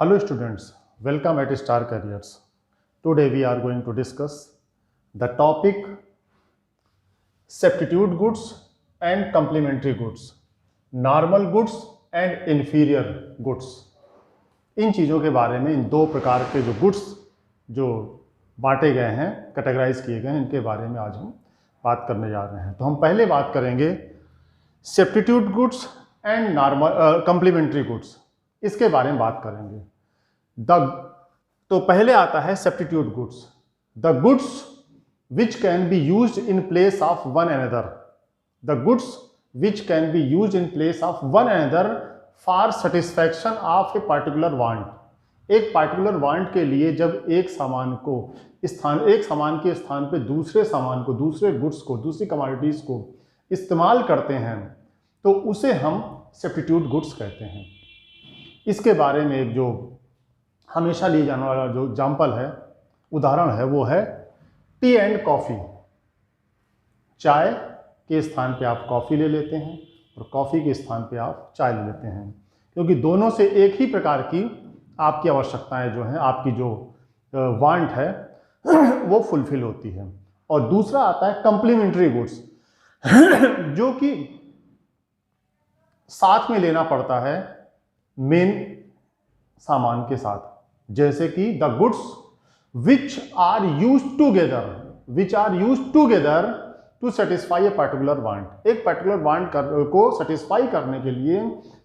Hello students, welcome at Star Careers. Today we are going to discuss the topic substitute goods and complementary goods, normal goods and inferior goods. इन चीज़ों के बारे में, इन दो प्रकार के जो गुड्स जो बांटे गए हैं, कैटेगराइज किए गए हैं, इनके बारे में आज हम बात करने जा रहे हैं। तो हम पहले बात करेंगे substitute goods and normal complementary goods, इसके बारे में बात करेंगे। तो पहले आता है substitute goods, the goods which can be used in place of one another, the goods which can be used in place of one another for satisfaction of a particular want. एक पार्टिकुलर वांट के लिए जब एक सामान के स्थान पे दूसरे सामान को, दूसरे गुड्स को, दूसरी कमोडिटीज़ को इस्तेमाल करते हैं तो उसे हम सब्स्टिट्यूट गुड्स कहते हैं। इसके बारे में एक जो हमेशा लिए जाने वाला जो एग्जाम्पल है, उदाहरण है, वो है टी एंड कॉफ़ी। चाय के स्थान पे आप कॉफ़ी ले लेते हैं और कॉफ़ी के स्थान पे आप चाय ले लेते हैं, क्योंकि दोनों से एक ही प्रकार की आपकी आवश्यकताएं जो हैं, आपकी जो वांट है वो फुलफिल होती है। और दूसरा आता है कम्प्लीमेंट्री गुड्स, जो कि साथ में लेना पड़ता है मेन सामान के साथ, जैसे कि the goods which are used together to satisfy a particular want. एक पर्टिकुलर वांट को सेटिस्फाई करने के लिए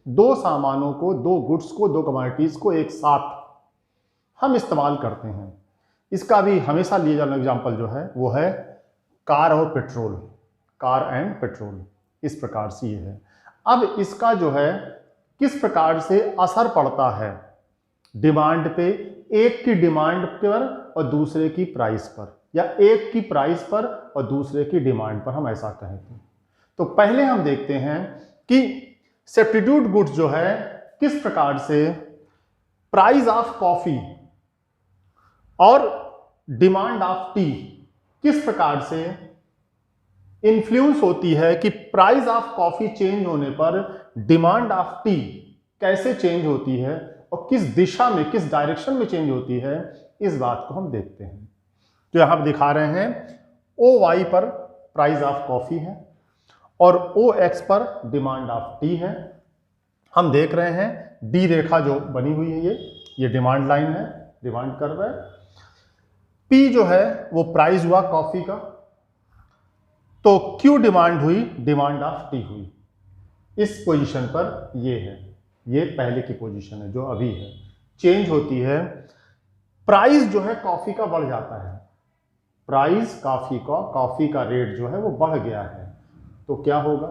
दो सामानों को, दो गुड्स को, दो कमोडिटीज को एक साथ हम इस्तेमाल करते हैं। इसका भी हमेशा लिए जाने एग्जाम्पल जो है वो है कार और पेट्रोल, कार एंड पेट्रोल। इस प्रकार से ये है। अब इसका जो है किस प्रकार से असर पड़ता है डिमांड पे, एक की डिमांड पर और दूसरे की प्राइस पर, या एक की प्राइस पर और दूसरे की डिमांड पर, हम ऐसा कहें तो पहले हम देखते हैं कि सब्स्टिट्यूट गुड्स जो है किस प्रकार से प्राइस ऑफ कॉफी और डिमांड ऑफ टी किस प्रकार से इन्फ्लुएंस होती है, कि प्राइस ऑफ कॉफी चेंज होने पर डिमांड ऑफ टी कैसे चेंज होती है और किस दिशा में, किस डायरेक्शन में चेंज होती है, इस बात को हम देखते हैं। तो यहां दिखा रहे हैं OY पर प्राइस ऑफ कॉफी है और OX पर डिमांड ऑफ टी है। हम देख रहे हैं डी रेखा जो बनी हुई है, ये डिमांड लाइन है, डिमांड कर्व है। P जो है वो प्राइस हुआ कॉफी का, तो Q डिमांड हुई, डिमांड ऑफ टी हुई। इस पोजीशन पर ये है, ये पहले की पोजीशन है जो अभी है। चेंज होती है, प्राइस जो है कॉफी का बढ़ जाता है, प्राइस कॉफी का रेट जो है वो बढ़ गया है, तो क्या होगा,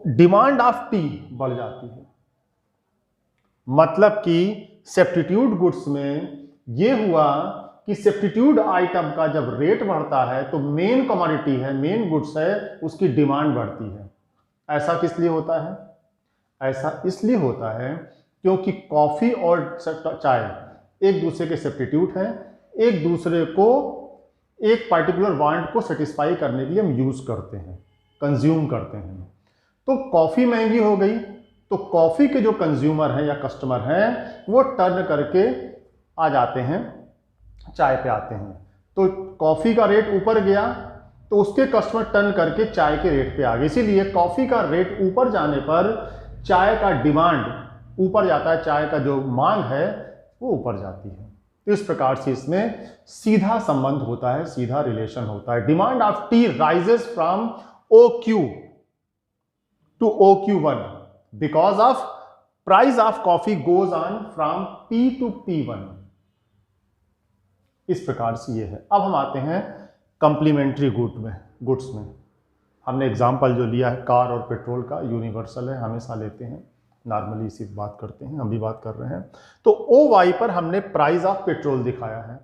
डिमांड ऑफ टी बढ़ जाती है। मतलब कि सब्स्टिट्यूट गुड्स में ये हुआ कि सब्स्टिट्यूट आइटम का जब रेट बढ़ता है तो मेन कमोडिटी है, मेन गुड्स है, उसकी डिमांड बढ़ती है। ऐसा किस लिए होता है? ऐसा इसलिए होता है क्योंकि कॉफी और चाय एक दूसरे के सब्स्टिट्यूट हैं, एक दूसरे को एक पर्टिकुलर वांट को सेटिस्फाई करने के लिए हम यूज करते हैं, कंज्यूम करते हैं। तो कॉफी महंगी हो गई तो कॉफी के जो कंज्यूमर हैं या कस्टमर हैं वो टर्न करके आ जाते हैं, चाय पे आते हैं। तो कॉफी का रेट ऊपर गया तो उसके कस्टमर टर्न करके चाय के रेट पे आ गए। इसीलिए कॉफी का रेट ऊपर जाने पर चाय का डिमांड ऊपर जाता है, चाय का जो मांग है वो ऊपर जाती है। तो इस प्रकार से इसमें सीधा संबंध होता है, सीधा रिलेशन होता है। Demand of tea rises from OQ to OQ1 because of price of coffee goes on from P to P1। इस प्रकार से ये है। अब हम आते हैं कंप्लीमेंट्री गुड्स में। हमने एग्जाम्पल जो लिया है कार और पेट्रोल का, यूनिवर्सल है, हमेशा लेते हैं, नॉर्मली इसी बात करते हैं, हम भी बात कर रहे हैं। तो OY पर हमने प्राइस ऑफ पेट्रोल दिखाया है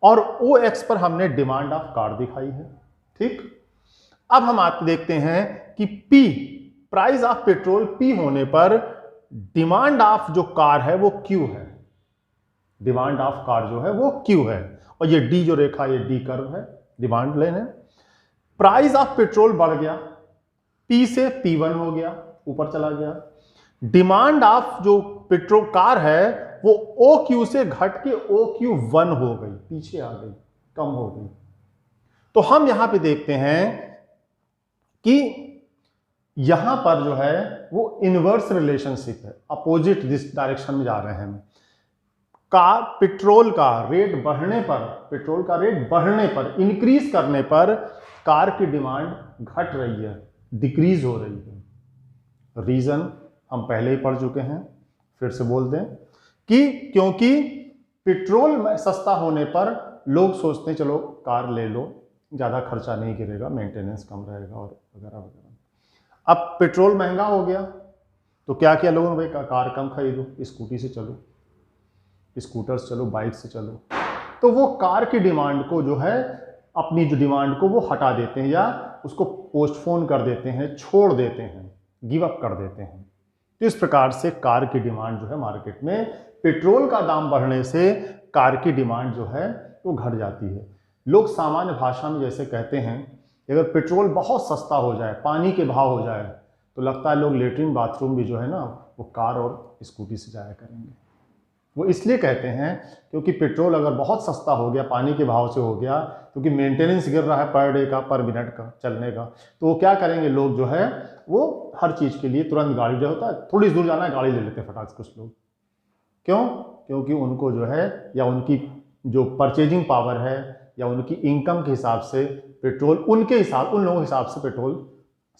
और OX पर हमने डिमांड ऑफ कार दिखाई है। ठीक, अब हम देखते हैं कि P, price of petrol P होने पर डिमांड ऑफ जो कार है वो Q है, डिमांड ऑफ कार जो है वो Q है, और ये D जो रेखा, ये D कर्व है, डिमांड लाइन है। प्राइस ऑफ पेट्रोल बढ़ गया, P से P1 हो गया, ऊपर चला गया। डिमांड ऑफ जो पेट्रोल कार है वो OQ से घट के OQ1 हो गई, पीछे आ गई, कम हो गई। तो हम यहां पे देखते हैं कि यहां पर जो है वो इनवर्स रिलेशनशिप है, अपोजिट दिस डायरेक्शन में जा रहे हैं। पेट्रोल का रेट बढ़ने पर, पेट्रोल का रेट बढ़ने पर, इंक्रीज करने पर कार की डिमांड घट रही है, डिक्रीज हो रही है। रीजन हम पहले ही पढ़ चुके हैं, फिर से बोल दें कि क्योंकि पेट्रोल सस्ता होने पर लोग सोचते हैं चलो कार ले लो, ज़्यादा खर्चा नहीं गिरेगा, मेंटेनेंस कम रहेगा और वगैरह वगैरह। अब पेट्रोल महंगा हो गया तो क्या किया लोगों ने, भाई कार कम खरीदो, स्कूटी से चलो, स्कूटर से चलो, बाइक से चलो। तो वो कार की डिमांड को जो है, अपनी जो डिमांड को वो हटा देते हैं या उसको पोस्टपोन कर देते हैं, छोड़ देते हैं, गिव अप कर देते हैं। तो इस प्रकार से कार की डिमांड जो है मार्केट में, पेट्रोल का दाम बढ़ने से कार की डिमांड जो है वो घट जाती है। लोग सामान्य भाषा में जैसे कहते हैं, अगर पेट्रोल बहुत सस्ता हो जाए, पानी के भाव हो जाए, तो लगता है लोग लेटरिन बाथरूम भी जो है ना वो कार और स्कूटी से जाया करेंगे। वो इसलिए कहते हैं क्योंकि पेट्रोल अगर बहुत सस्ता हो गया, पानी के भाव से हो गया, क्योंकि मेंटेनेंस गिर रहा है पर डे का, पर मिनट का चलने का, तो वो क्या करेंगे, लोग जो है वो हर चीज़ के लिए तुरंत गाड़ी, जो होता है थोड़ी दूर जाना है गाड़ी ले लेते हैं फटाक से कुछ लोग। क्यों? क्योंकि उनको जो है, या उनकी जो परचेजिंग पावर है या उनकी इनकम के हिसाब से पेट्रोल, उन लोगों के हिसाब से पेट्रोल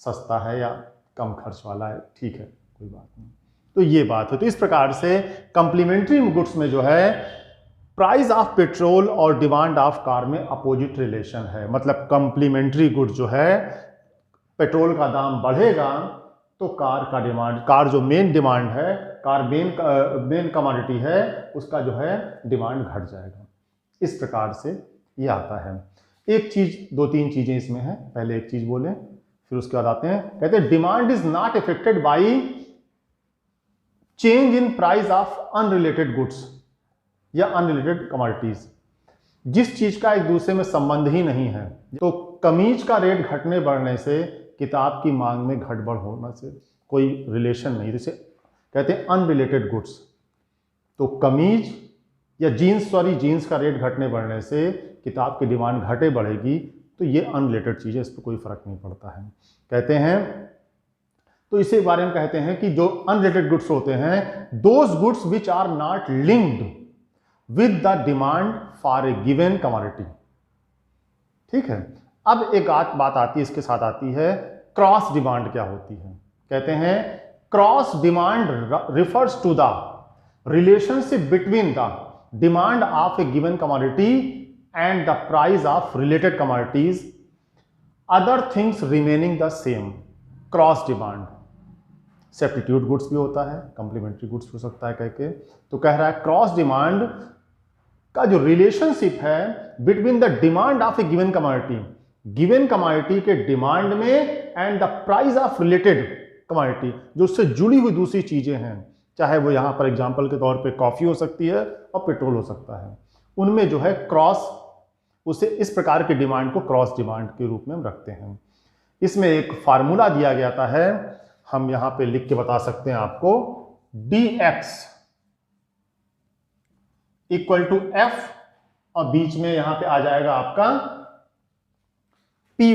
सस्ता है या कम खर्च वाला है, ठीक है, कोई बात नहीं। तो ये बात है। तो इस प्रकार से कंप्लीमेंट्री गुड्स में जो है प्राइस ऑफ पेट्रोल और डिमांड ऑफ कार में अपोजिट रिलेशन है। मतलब कंप्लीमेंट्री गुड जो है, पेट्रोल का दाम बढ़ेगा तो कार का डिमांड, कार जो मेन डिमांड है, कार मेन कमोडिटी है, उसका जो है डिमांड घट जाएगा। इस प्रकार से ये आता है। एक चीज, दो तीन चीजें इसमें हैं, पहले एक चीज बोलें फिर उसके बाद आते हैं। कहते हैं demand is not affected by change in price of unrelated goods या अनरिलेटेड कमोडिटीज। जिस चीज का एक दूसरे में संबंध ही नहीं है, तो कमीज का रेट घटने बढ़ने से किताब की मांग में गड़बड़ होने से कोई रिलेशन नहीं, जैसे कहते हैं अनरिलेटेड गुड्स। तो कमीज या जीन्स का रेट घटने बढ़ने से किताब की डिमांड घटे बढ़ेगी, तो ये अनरिलेटेड चीज़ है, इस पर कोई फर्क नहीं पड़ता है। कहते हैं, तो इसी बारे में कहते हैं कि जो अनरिलेटेड गुड्स होते हैं, those goods which are not linked with the demand for a given commodity. ठीक है। अब एक बात आती है, इसके साथ आती है क्रॉस डिमांड क्या होती है। कहते हैं cross demand refers to the relationship between the demand of a given commodity and the price of related commodities, other things remaining the same. Cross demand substitute goods भी होता है, कंप्लीमेंट्री गुड्स हो सकता है कह के। तो कह रहा है क्रॉस डिमांड का जो रिलेशनशिप है between the demand of a given commodity के डिमांड में and the price of related commodity, जो उससे जुड़ी हुई दूसरी चीजें हैं, चाहे वो यहां पर एग्जांपल के तौर पे कॉफी हो सकती है और पेट्रोल हो सकता है, उनमें जो है क्रॉस, उसे इस प्रकार की डिमांड को क्रॉस डिमांड के रूप में हम रखते हैं। इसमें एक फार्मूला दिया गया है, हम यहां पे लिख के बता सकते हैं आपको, dx इक्वल टू f और बीच में यहां पे आ जाएगा आपका py।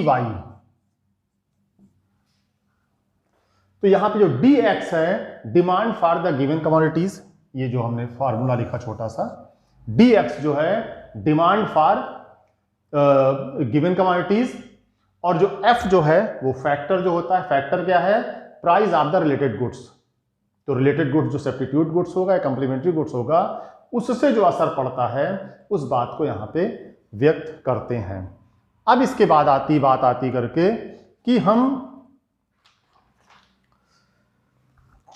तो यहां पे जो dx है, demand for the given commodities, ये जो हमने फार्मूला लिखा छोटा सा, dx जो है डिमांड फॉर गिवन कमोडिटीज, और जो f जो है वो फैक्टर जो होता है, फैक्टर क्या है, price of the related goods. तो रिलेटेड गुड्स जो सब्स्टिट्यूट गुड्स होगा या कंप्लीमेंट्री गुड्स होगा, उससे जो असर पड़ता है उस बात को यहां पे व्यक्त करते हैं। अब इसके बाद बात आती करके कि हम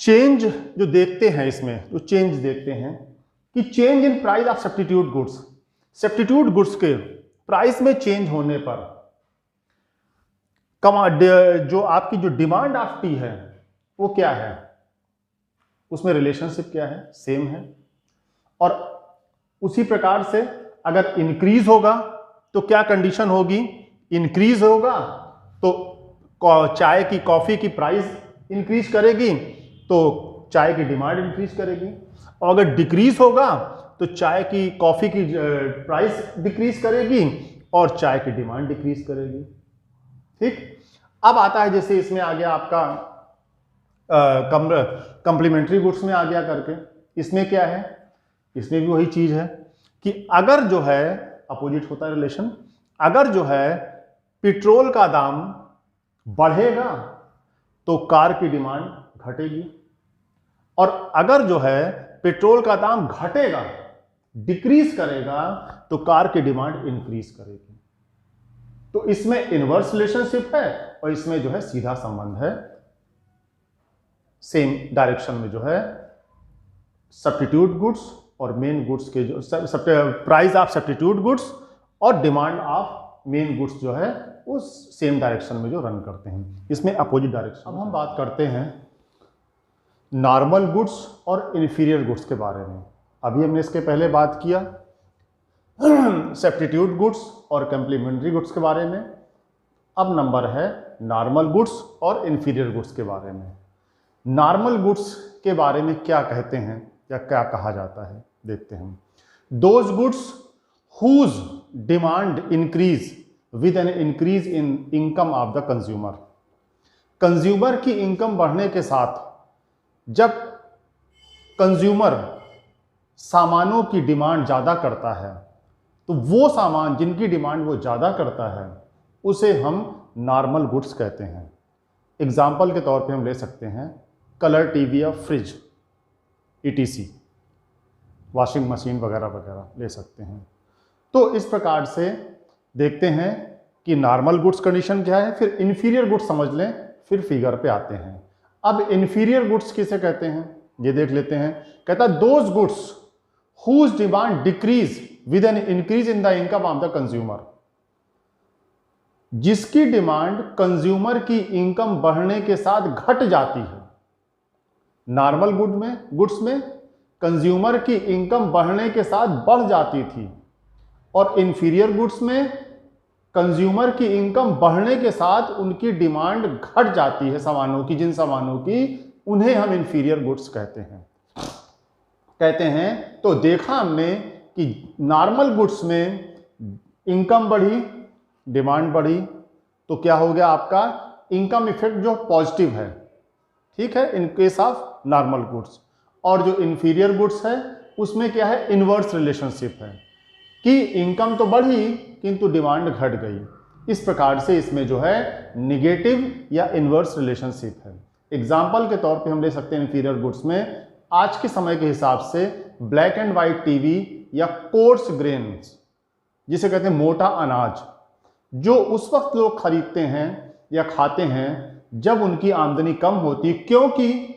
चेंज जो देखते हैं, इसमें जो चेंज देखते हैं कि change in price of substitute goods, substitute goods के प्राइस में चेंज होने पर जो आपकी जो डिमांड ऑफ टी है वो क्या है, उसमें रिलेशनशिप क्या है, सेम है। और उसी प्रकार से अगर इंक्रीज होगा तो क्या कंडीशन होगी, इंक्रीज होगा तो चाय की, कॉफी की प्राइस इंक्रीज करेगी, तो चाय की डिमांड इंक्रीज करेगी, और अगर डिक्रीज होगा तो चाय की, कॉफी की प्राइस डिक्रीज करेगी और चाय की डिमांड डिक्रीज करेगी। ठीक, अब आता है जैसे इसमें आ गया आपका कंप्लीमेंट्री गुड्स में आ गया करके। इसमें क्या है, इसमें भी वही चीज है कि अगर जो है अपोजिट होता है रिलेशन, अगर जो है पेट्रोल का दाम बढ़ेगा तो कार की डिमांड घटेगी, और अगर जो है पेट्रोल का दाम घटेगा, डिक्रीज करेगा, तो कार की डिमांड इंक्रीज करेगी। तो इसमें इनवर्स रिलेशनशिप है और इसमें जो है सीधा संबंध है, सेम डायरेक्शन में जो है सब्स्टिट्यूट गुड्स और मेन गुड्स के जो प्राइस ऑफ सब्स्टिट्यूट गुड्स और डिमांड ऑफ मेन गुड्स जो है उस सेम डायरेक्शन में जो रन करते हैं, इसमें अपोजिट डायरेक्शन। अब हम बात करते हैं नॉर्मल गुड्स और इंफीरियर गुड्स के बारे में। अभी हमने इसके पहले बात किया सब्स्टिट्यूट गुड्स और कंप्लीमेंट्री गुड्स के बारे में। अब नंबर है नॉर्मल गुड्स और इंफीरियर गुड्स के बारे में। नॉर्मल गुड्स के बारे में क्या कहते हैं या क्या कहा जाता है, देखते हैं। Those goods whose demand increase with an increase in income of the consumer. Consumer की इनकम बढ़ने के साथ जब कंज्यूमर सामानों की डिमांड ज़्यादा करता है, तो वो सामान जिनकी डिमांड वो ज़्यादा करता है उसे हम नॉर्मल गुड्स कहते हैं। एग्जाम्पल के तौर पे हम ले सकते हैं कलर टीवी या फ्रिज, ETC, वॉशिंग मशीन वगैरह वगैरह ले सकते हैं। तो इस प्रकार से देखते हैं कि नॉर्मल गुड्स कंडीशन क्या है, फिर इन्फीरियर गुड्स समझ लें, फिर फिगर पे आते हैं। अब इन्फीरियर गुड्स किसे कहते हैं ये देख लेते हैं। कहता है those goods whose demand decrease with an increase in the income of the consumer. जिसकी डिमांड कंज्यूमर की इनकम बढ़ने के साथ घट जाती है। नॉर्मल गुड्स में कंज्यूमर की इनकम बढ़ने के साथ बढ़ जाती थी, और इंफीरियर गुड्स में कंज्यूमर की इनकम बढ़ने के साथ उनकी डिमांड घट जाती है सामानों की, जिन सामानों की, उन्हें हम इंफीरियर गुड्स कहते हैं। तो देखा हमने कि नॉर्मल गुड्स में इनकम बढ़ी, डिमांड बढ़ी, तो क्या हो गया आपका इनकम इफेक्ट जो पॉजिटिव है, ठीक है, in case of normal goods. और जो इंफीरियर गुड्स है उसमें क्या है, इनवर्स रिलेशनशिप है कि इनकम तो बढ़ी किंतु डिमांड घट गई। इस प्रकार से इसमें जो है निगेटिव या इनवर्स रिलेशनशिप है। एग्जाम्पल के तौर पे हम ले सकते हैं इंफीरियर गुड्स में, आज के समय के हिसाब से ब्लैक एंड वाइट टीवी या कोर्स ग्रेन्स, जिसे कहते हैं मोटा अनाज, जो उस वक्त लोग खरीदते हैं या खाते हैं जब उनकी आमदनी कम होती, क्योंकि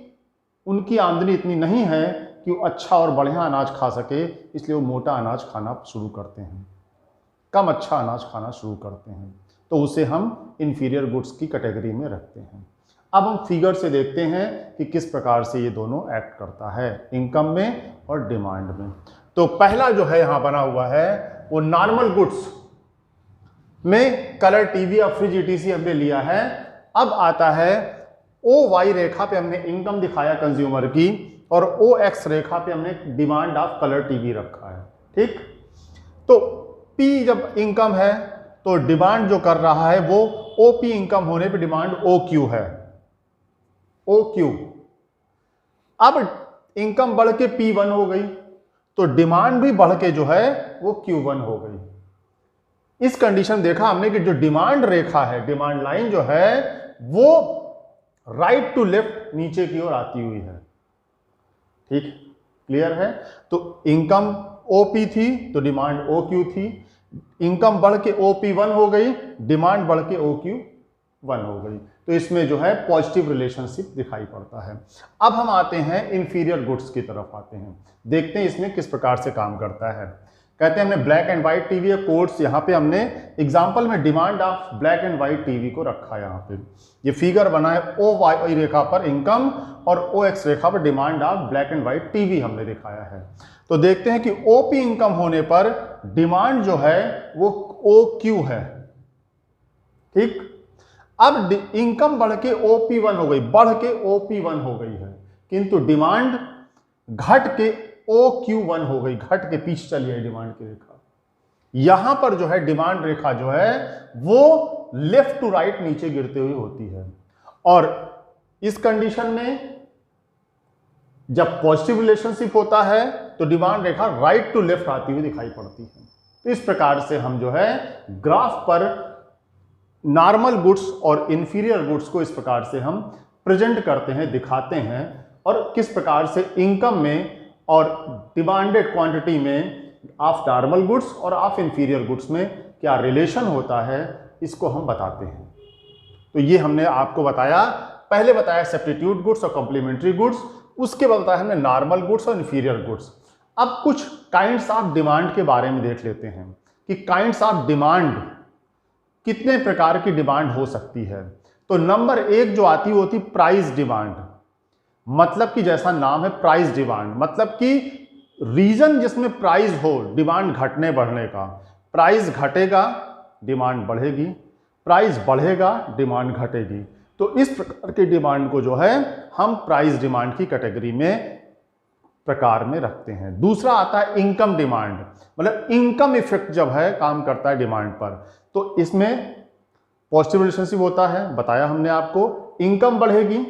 उनकी आमदनी इतनी नहीं है कि वो अच्छा और बढ़िया अनाज खा सके, इसलिए वो मोटा अनाज खाना शुरू करते हैं, कम अच्छा अनाज खाना शुरू करते हैं। तो उसे हम इंफीरियर गुड्स की कैटेगरी में रखते हैं। अब हम फिगर से देखते हैं कि किस प्रकार से ये दोनों एक्ट करता है, इनकम में और डिमांड में। तो पहला जो है यहाँ बना हुआ है वो नॉर्मल गुड्स में कलर टीवी या फ्रिज ETC हमने लिया है। अब आता है OY रेखा पे हमने इनकम दिखाया कंज्यूमर की, और OX रेखा पे हमने डिमांड ऑफ कलर टीवी रखा है। ठीक, तो P जब इनकम है तो डिमांड जो कर रहा है वो OP इनकम होने पे डिमांड OQ है, OQ। अब इनकम बढ़ के P1 हो गई तो डिमांड भी बढ़ के जो है वो Q1 हो गई। इस कंडीशन देखा हमने कि जो डिमांड रेखा है, डिमांड लाइन जो है वो राइट टू लेफ्ट नीचे की ओर आती हुई है। ठीक, क्लियर है। तो इनकम OP थी तो डिमांड OQ थी, इनकम बढ़ के OP1 हो गई, डिमांड बढ़ के OQ1 हो गई। तो इसमें जो है पॉजिटिव रिलेशनशिप दिखाई पड़ता है। अब हम आते हैं इंफीरियर गुड्स की तरफ आते हैं, देखते हैं इसमें किस प्रकार से काम करता है। कहते हैं हमने black and white TV codes, यहाँ पे हमने एग्जांपल में demand of black and white TV को रखा है। यहाँ पे ये फिगर बना है OY रेखा पर इनकम और OX रेखा पर demand of black and white TV हमने दिखाया है। तो देखते हैं कि OP इनकम होने पर डिमांड जो है वो OQ है। ठीक, अब इनकम बढ़ के OP1 हो गई, बढ़ के OP1 हो गई है, किंतु डिमांड घट के OQ1 हो गई, घट के पीछे चली है डिमांड की रेखा। यहां पर जो है डिमांड रेखा जो है वो लेफ्ट टू राइट नीचे गिरते हुए होती है, और इस कंडीशन में जब पॉजिटिव रिलेशनशिप होता है तो डिमांड रेखा राइट टू लेफ्ट आती हुई दिखाई पड़ती है। तो इस प्रकार से हम जो है ग्राफ पर नॉर्मल गुड्स और इंफीरियर गुड्स को इस प्रकार से हम प्रेजेंट करते हैं, दिखाते हैं, और किस प्रकार से इनकम में और डिमांडेड क्वांटिटी में ऑफ नॉर्मल गुड्स और ऑफ इंफीरियर गुड्स में क्या रिलेशन होता है, इसको हम बताते हैं। तो ये हमने आपको बताया, पहले बताया सब्स्टिट्यूट गुड्स और कॉम्प्लीमेंट्री गुड्स, उसके बाद बताया हमने नॉर्मल गुड्स और इंफीरियर गुड्स। अब कुछ काइंड्स ऑफ डिमांड के बारे में देख लेते हैं कि काइंड्स ऑफ डिमांड, कितने प्रकार की डिमांड हो सकती है। तो नंबर 1 जो आती होती प्राइस डिमांड, मतलब कि जैसा नाम है प्राइस डिमांड, मतलब कि रीजन जिसमें प्राइस हो डिमांड घटने बढ़ने का। प्राइस घटेगा डिमांड बढ़ेगी, प्राइस बढ़ेगा डिमांड घटेगी। तो इस प्रकार की डिमांड को जो है हम प्राइस डिमांड की कैटेगरी में प्रकार में रखते हैं। दूसरा आता है इनकम डिमांड, मतलब इनकम इफेक्ट जब है काम करता है डिमांड पर, तो इसमें पॉजिटिव रिलेशनशिप होता है, बताया हमने आपको। इनकम बढ़ेगी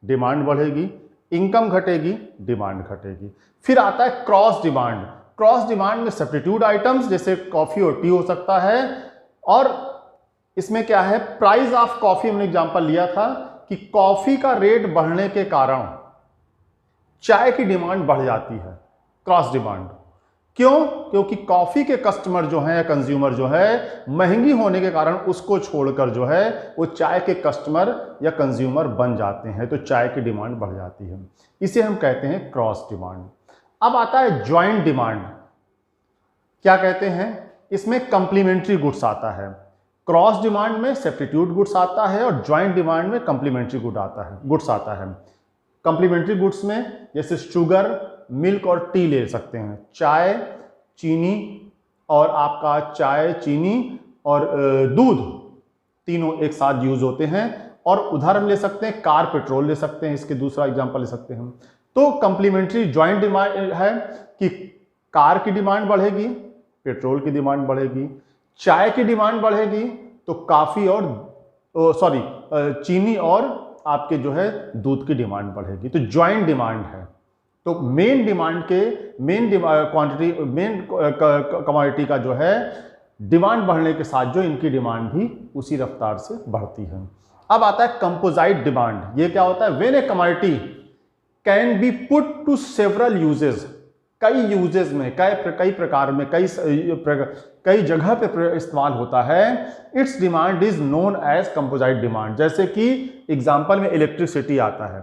डिमांड बढ़ेगी, इनकम घटेगी डिमांड घटेगी। फिर आता है क्रॉस डिमांड। क्रॉस डिमांड में सब्स्टिट्यूट आइटम्स जैसे कॉफी और टी हो सकता है, और इसमें क्या है प्राइस ऑफ कॉफी, हमने एग्जांपल लिया था कि कॉफी का रेट बढ़ने के कारण चाय की डिमांड बढ़ जाती है, क्रॉस डिमांड। क्यों? क्योंकि कॉफी के कस्टमर जो हैं, कंज्यूमर जो है, महंगी होने के कारण उसको छोड़कर जो है वो चाय के कस्टमर या कंज्यूमर बन जाते हैं, तो चाय की डिमांड बढ़ जाती है। इसे हम कहते हैं क्रॉस डिमांड। अब आता है ज्वाइंट डिमांड। क्या कहते हैं? इसमें कंप्लीमेंट्री गुड्स आता है। क्रॉस डिमांड में सब्स्टिट्यूट गुड्स आता है और ज्वाइंट डिमांड में कंप्लीमेंट्री गुड्स आता है। कंप्लीमेंट्री गुड्स में जैसे शुगर, मिल्क और टी ले सकते हैं। चाय, चीनी और आपका चाय, चीनी और दूध तीनों एक साथ यूज होते हैं। और उदाहरण ले सकते हैं कार, पेट्रोल ले सकते हैं, इसके दूसरा एग्जांपल ले सकते हैं हम। तो कंप्लीमेंट्री ज्वाइंट डिमांड है कि कार की डिमांड बढ़ेगी, पेट्रोल की डिमांड बढ़ेगी। चाय की डिमांड बढ़ेगी तो कॉफी और चीनी और आपके जो है दूध की डिमांड बढ़ेगी। तो ज्वाइंट डिमांड है। तो मेन कमोडिटी का जो है डिमांड बढ़ने के साथ जो इनकी डिमांड भी उसी रफ्तार से बढ़ती है। अब आता है कंपोजिट डिमांड। ये क्या होता है? When a commodity can be put to several uses, कई यूजेस में, कई प्रकार में, कई जगह पे इस्तेमाल होता है। Its demand is known as composite demand. जैसे कि एग्जांपल में इलेक्ट्रिसिटी आता है,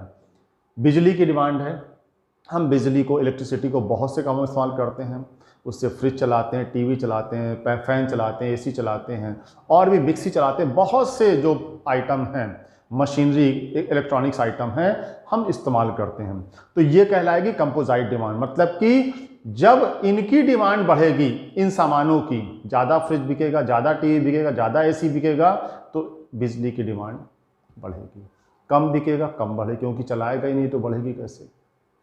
बिजली की डिमांड है। हम बिजली को, इलेक्ट्रिसिटी को बहुत से कामों में इस्तेमाल करते हैं। उससे फ्रिज चलाते हैं, टीवी चलाते हैं, फैन चलाते हैं, एसी चलाते हैं, और भी मिक्सी चलाते हैं। बहुत से जो आइटम हैं, मशीनरी, इलेक्ट्रॉनिक्स आइटम हैं, हम इस्तेमाल करते हैं। तो ये कहलाएगी कंपोजिट डिमांड। मतलब कि जब इनकी डिमांड बढ़ेगी, इन सामानों की, ज़्यादा फ्रिज बिकेगा, ज़्यादा टीवी बिकेगा, ज़्यादा एसी बिकेगा, तो बिजली की डिमांड बढ़ेगी। कम बिकेगा, कम बढ़ेगी, क्योंकि चलाएगा ही नहीं तो बढ़ेगी कैसे?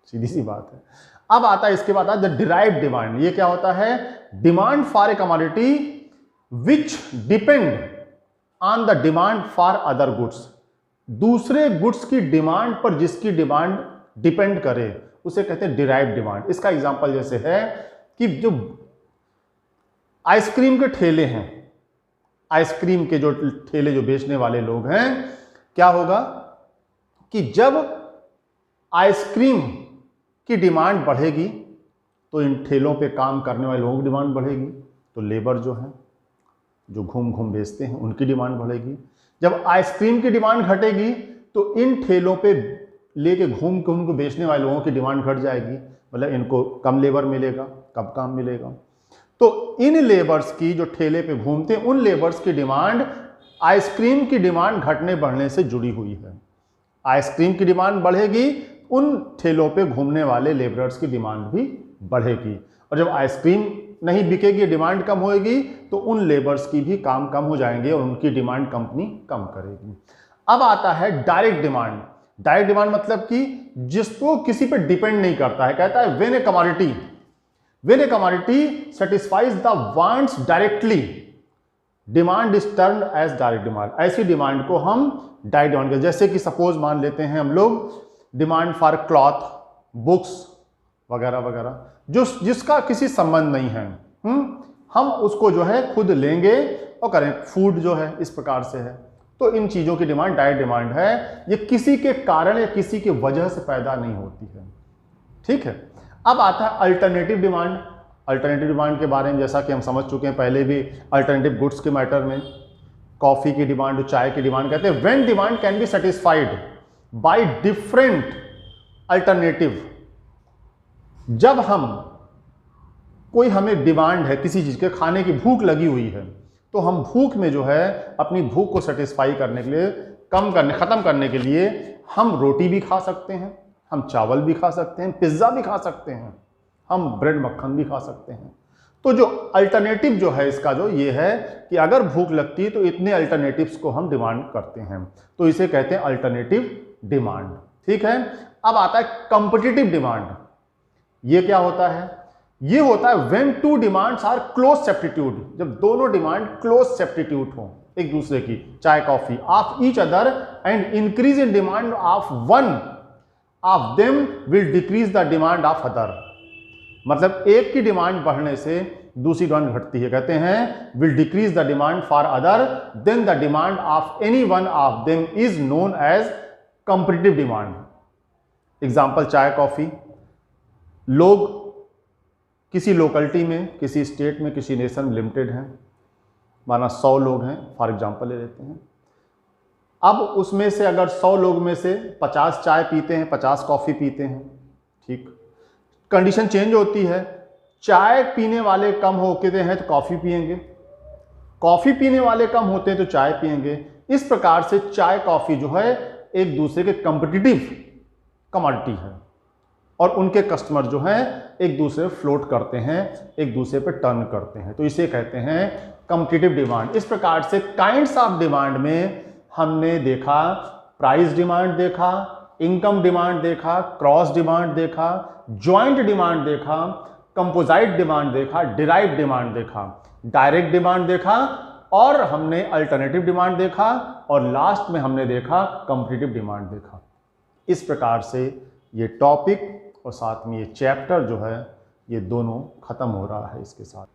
सीधी सी बात है। अब आता है इसके बाद आता है द डिराइव्ड डिमांड। ये क्या होता है? Demand for A commodity which depend on the demand for other goods. दूसरे गुड्स की डिमांड पर जिसकी डिमांड डिपेंड करे उसे कहते हैं डिराइव्ड डिमांड। इसका एग्जांपल जैसे है कि जो आइसक्रीम के ठेले हैं, आइसक्रीम के जो ठेले जो बेचने वाले लोग हैं, क्या होगा कि जब आइसक्रीम की डिमांड बढ़ेगी तो इन ठेलों पे काम करने वाले लोगों की डिमांड बढ़ेगी, तो लेबर जो है, जो घूम घूम बेचते हैं, उनकी डिमांड बढ़ेगी। जब आइसक्रीम की डिमांड घटेगी तो इन ठेलों पे लेके घूम घूम के बेचने वाले लोगों की डिमांड घट जाएगी, मतलब इनको कम लेबर मिलेगा, कम काम मिलेगा। तो इन लेबर्स की, जो ठेले पे घूमते हैं, उन लेबर्स की डिमांड आइसक्रीम की डिमांड घटने बढ़ने से जुड़ी हुई है। आइसक्रीम की डिमांड बढ़ेगी, उन ठेलों पे घूमने वाले लेबरर्स की डिमांड भी बढ़ेगी। और जब आइसक्रीम नहीं बिकेगी, डिमांड कम होएगी, तो उन लेबर्स की भी काम कम हो जाएंगे और उनकी डिमांड कंपनी कम करेगी। अब आता है डायरेक्ट डिमांड। डायरेक्ट डिमांड मतलब कि जिसको किसी पे डिपेंड नहीं करता है। कहता है when a commodity satisfies the wants directly, demand is turned as direct demand. ऐसी डिमांड को हम डायरेक्ट डिमांड करते हैं। जैसे कि सपोज मान लेते हैं हम लोग डिमांड फॉर क्लॉथ, बुक्स वगैरह वगैरह, जिसका किसी संबंध नहीं है, हम उसको जो है खुद लेंगे और करें। फूड जो है इस प्रकार से है, तो इन चीज़ों की डिमांड डायरेक्ट डिमांड है, ये किसी के कारण या किसी की वजह से पैदा नहीं होती है। ठीक है, अब आता है अल्टरनेटिव डिमांड। अल्टरनेटिव डिमांड के बारे में जैसा कि हम समझ चुके हैं पहले भी, अल्टरनेटिव गुड्स के मैटर में कॉफ़ी की डिमांड, चाय की डिमांड, कहते हैं when demand can be satisfied by different alternative. जब कोई हमें डिमांड है किसी चीज़ के, खाने की भूख लगी हुई है, तो हम भूख में जो है अपनी भूख को सेटिस्फाई करने के लिए, ख़त्म करने के लिए हम रोटी भी खा सकते हैं, हम चावल भी खा सकते हैं, पिज़्ज़ा भी खा सकते हैं, हम ब्रेड मक्खन भी खा सकते हैं। तो जो अल्टरनेटिव जो है इसका जो ये है कि अगर भूख लगती है तो इतने अल्टरनेटिव्स को हम डिमांड करते हैं, तो इसे कहते हैं अल्टरनेटिव डिमांड। ठीक है, अब आता है कॉम्पिटिटिव डिमांड। ये क्या होता है? ये होता है when two demands are close substitute, जब दोनों डिमांड क्लोज सब्स्टिट्यूट हो एक दूसरे की, चाय coffee, of each other and increase in demand of one of them will decrease the demand of other. मतलब एक की डिमांड बढ़ने से दूसरी डिमांड घटती है। कहते हैं will decrease the demand for other than the demand of any one of them is known as competitive demand. Example चाय कॉफी, लोग किसी लोकेलिटी में, किसी स्टेट में, किसी नेशन में लिमिटेड हैं, माना 100 लोग हैं फॉर एग्जांपल ले लेते हैं। अब उसमें से अगर 100 लोग में से 50 चाय पीते हैं, 50 कॉफ़ी पीते हैं, ठीक, कंडीशन चेंज होती है। चाय पीने वाले कम होते हैं तो कॉफ़ी पिएंगे, कॉफ़ी पीने वाले कम होते हैं तो चाय पिएंगे। इस प्रकार से चाय कॉफ़ी जो है एक दूसरे के कॉम्पिटिटिव कमोडिटी है और उनके कस्टमर जो हैं एक दूसरे फ्लोट करते हैं, एक दूसरे पे टर्न करते हैं, तो इसे कहते हैं कॉम्पिटिटिव डिमांड। इस प्रकार से काइंड्स ऑफ डिमांड में हमने देखा, प्राइस डिमांड देखा, इनकम डिमांड देखा, क्रॉस डिमांड देखा, जॉइंट डिमांड देखा, कंपोजिट डिमांड देखा, डिराइव्ड डिमांड देखा, डायरेक्ट डिमांड देखा, और हमने अल्टरनेटिव डिमांड देखा, और लास्ट में हमने देखा कॉम्पिटिटिव डिमांड देखा। इस प्रकार से ये टॉपिक और साथ में ये चैप्टर जो है ये दोनों खत्म हो रहा है इसके साथ।